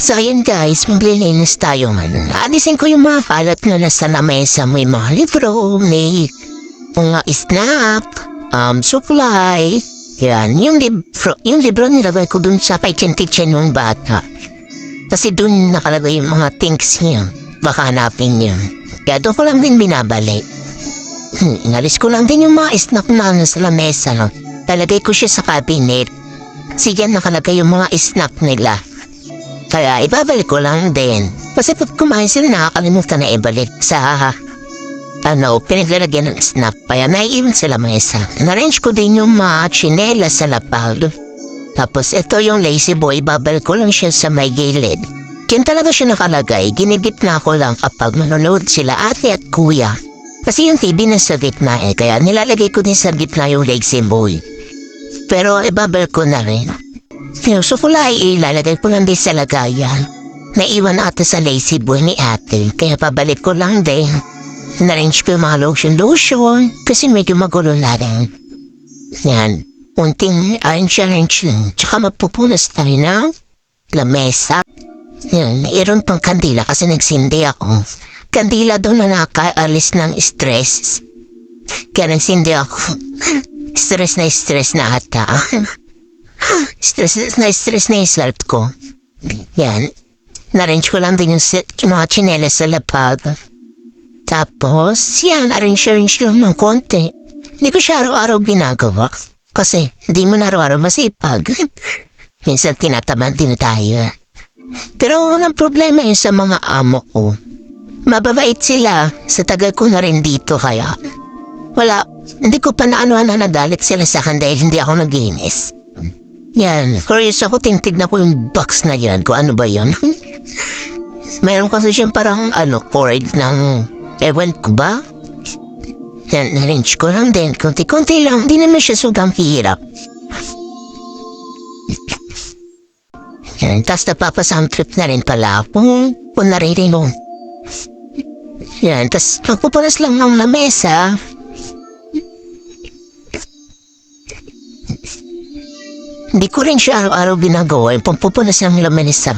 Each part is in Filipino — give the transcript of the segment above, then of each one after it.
So ayan guys, maglilinis tayo ngayon. Alisin ko yung mga kalat na nasa lamesa. May mga libro, may mga snap, supply. Yan, yung libro nilagay ko dun sa kitchen ng bata. Kasi dun nakalagay yung mga things niya. Baka hanapin niya. Kaya doon ko lang din binabalik. Inalis ko lang din yung mga snap na nasa lamesa. No? Talagay ko siya sa cabinet. Sige, nakalagay yung mga snap nila. Kaya ibabalik ko lang din. Kasi pag kumain sila nakakalimutan na ibalik sa pinaglalagyan ng snap. Kaya naiiwan sila mesa. Narrange ko din yung mga chinela sa lapag. Tapos ito yung lazy boy, ibabalik ko lang siya sa may gilid. Kaya talaga siya nakalagay, ginigit na ako lang kapag manonood sila ate at kuya. Kasi yung TV nasa gitna kaya nilalagay ko din sa gitna yung lazy boy. Pero ibabalik ko na rin. So kulay, ilalagay ko lang din sa lagayan. Naiwan ata sa lazy boy ni ate, kaya pabalik ko lang din. Narrange ko yung mga lotion, kasi medyo magulo na rin. Yan, unting arrange lang. Tsaka magpupunas tayo ng lamesa. Yan, mayroon pang kandila kasi nagsindi ako. Kandila doon na nakaalis ng stress. Kaya nagsindi ako. Stress na ata. Stress na yung slot ko. Yan. Narrange ko lang din yung mga chinelas sa lapag. Tapos, yan, arrange lang ng konti. Hindi ko siya araw-araw ginagawa. Kasi, hindi mo na araw-araw masipag. Minsan tinatamad din tayo. Pero walang problema yun sa mga amo ko. Mababait sila. Sa tagal ko na rin dito kaya. Wala, hindi ko pa na nadalit sila sa akin dahil hindi ako naginis. Yan, curious ako, tingtignan ko yung box na yan, kung ano ba yan. Mayroon kasi siyang parang, cord ng, ewan ko ba? Yan, arrange ko lang din, konti-konti lang, hindi naman siya sobrang hirap. Yan, tas napapasoundtrip na rin pala kung naririnig. Yan, tas magpupunas lang ng lamesa. Hindi ko rin siya araw-araw ginagawa. Yung pampupunas ng lamesa.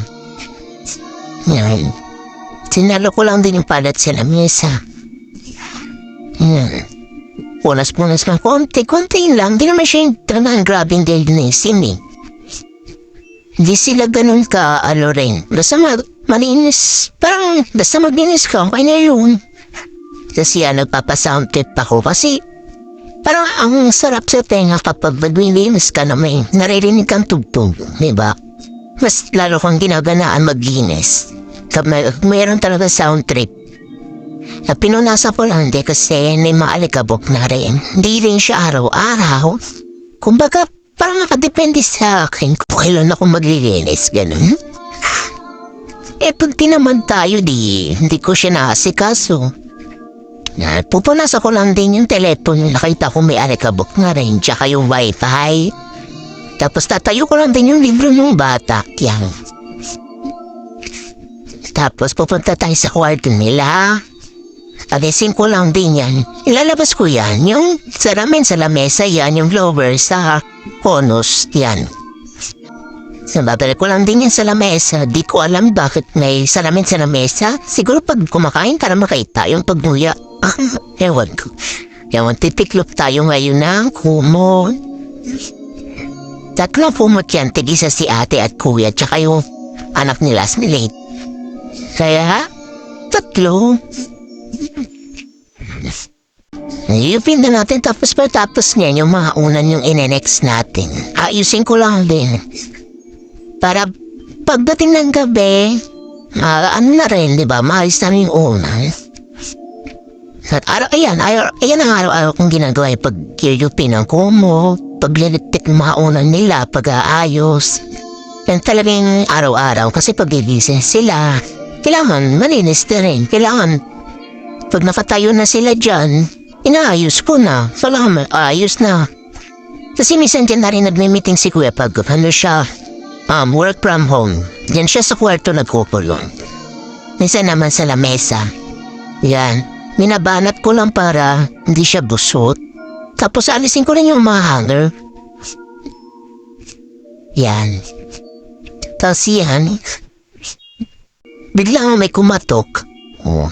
Yan. Sinalo ko lang din yung palat sa lamesa. Yan. Punas-punas ng konti lang. Hindi naman siya yung talagang grabing linisin eh. Hindi sila ganun ka, rin. Basta malinis. Parang, basta maglinis ka, okay na yun. Kasi nagpapasound trip ako kasi parang ang sarap sa tenga kapag maglilinis ka na may naririnig kang tugtog, diba? Mas lalo kang ginaganaan maglinis. Mayroon talaga sound trip. Pinunasa ko lang di kasi may maalikabok na rin. Hindi rin siya araw-araw. Kumbaga, parang nakadepende sa akin kung kailan ako maglilinis, ganun. Pag tinaman tayo hindi ko siya naasikaso. Pupunas ako lang din yung telepono. Nakita ko may alikabok na rin. Tsaka yung wifi. Tapos tatayo ko lang din yung libro ng bata. Yan. Tapos pupunta tayo sa kwarto nila. Alisin ko lang din yan. Ilalabas ko yan. Yung salamin sa lamesa yan. Yung blower sa bonus. Yan. Babalik ko lang din yan sa lamesa. Di ko alam bakit may salamin sa lamesa. Siguro pag kumakain para makita yung pagmuya. Ewan ko. Ewan, titiklop tayo ngayon ng kumot. Tatlong kumot yan. Tigisa si ate at kuya. Tsaka yung anak nila, Smilate. Kaya, tatlo. Iyupin na natin tapos niya yung mga unan yung inenext natin. Ayusin ko lang din. Para pagdating ng gabi, na rin, di ba? Maayos namin yung unan. At ayan ang araw-araw kong ginagawa yung pag-yupin ng kumo, paglilitik ng mga unan nila, pag-aayos. Yan talagang araw-araw kasi pag-igising sila, kailangan malinis na rin. Kailangan, pag nakatayo na sila dyan, inaayos ko na. Kailangan ayos na. Kasi minsan dyan na rin nagme-meeting si Kuya pag siya, work from home. Diyan siya sa kwarto nagkukulong. Minsan naman sa lamesa. Yan. Minabanat ko lang para hindi siya busot. Tapos alisin ko rin yung mga hanger. Yan. Tapos yan, biglang may kumatok. Oh.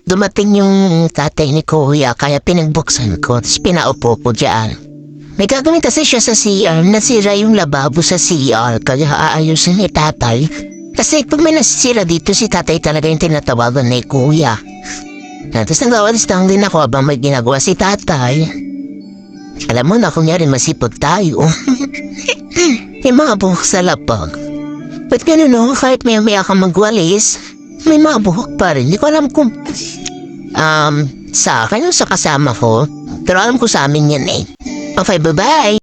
Dumating yung tatay ni Kuya kaya pinagbuksan ko tapos pinaupo ko dyan. May gagawin kasi siya sa CR, nasira yung lababo sa CR kaya aayusin ni tatay. Kasi pag may nasisira dito si tatay talaga yung tinatawagan ni Kuya. Tapos nagawalis lang din ako habang may ginagawa si tatay. Alam mo na kunyari masipag tayo. Yung mga buhok sa lapag. Ba't ganun no? Kahit may kang magwalis, may mga buhok pa rin. Hindi ko alam kung sa akin o sa kasama ko. Pero alam ko sa amin yan eh. Okay, bye-bye!